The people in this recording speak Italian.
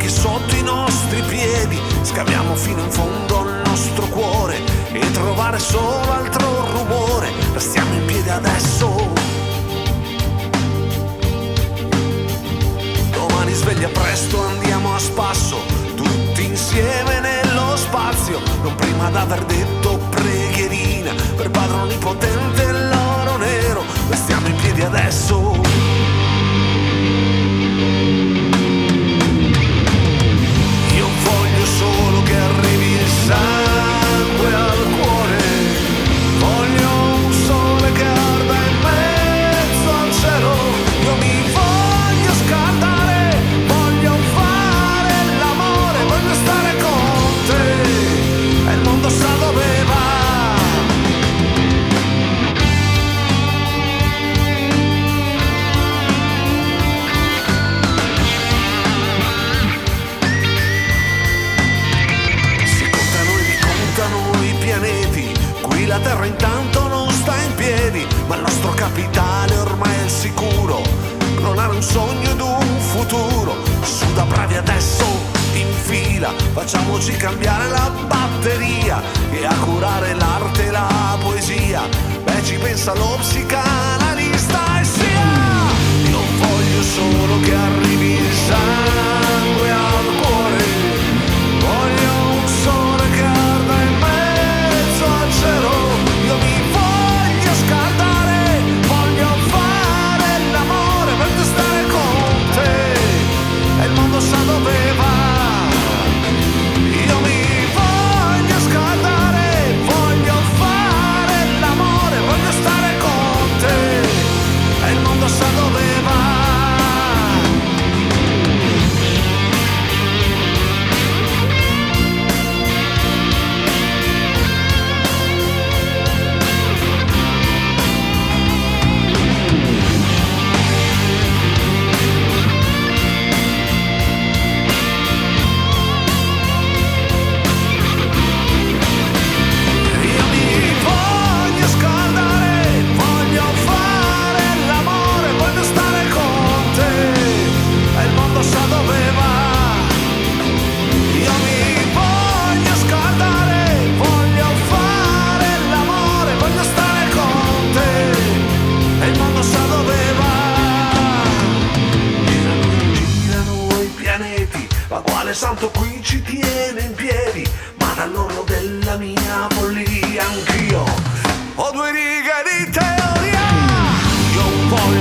anche sotto i nostri piedi. Scaviamo fino in fondo al nostro cuore e trovare solo altro rumore. Restiamo in piedi adesso. Domani sveglia presto, andiamo a spasso, tutti insieme nello spazio. Non prima d'aver detto preghierina per Padre Onnipotente e l'oro nero. Restiamo in piedi adesso. Io voglio solo che arrivi il sangue al cuore. Voglio un sole che arda in mezzo al cielo. Io mi voglio scaldare, voglio fare l'amore, voglio stare con te e il mondo sa dove va. Si contano e ricontano i pianeti, qui la Terra intanto non sta in piedi, ma il nostro capitale ormai è il sicuro, clonare un sogno ed un futuro. Su da bravi adesso in fila, facciamoci cambiare la batteria e a curare l'arte e la poesia. Beh, ci pensa lo psicanalista e sia. Io voglio solo che arrivi il sangue al cuore. Voglio un sole che arda in mezzo al cielo. Io mi voglio scaldare, voglio fare l'amore, voglio stare con te e il mondo sa dove va. Io mi voglio scaldare, voglio fare l'amore, voglio stare con te e il mondo sa dove va. Io mi voglio scaldare, voglio fare l'amore, voglio stare con te e il mondo sa dove va. Io mi voglio scaldare, voglio fare l'amore, voglio stare con te e il mondo sa dove va. Girano i pianeti, ma quale santo qui ci tiene in piedi? Ma dall'orlo della mia follia anch'io ho due righe di teoria. Io voglio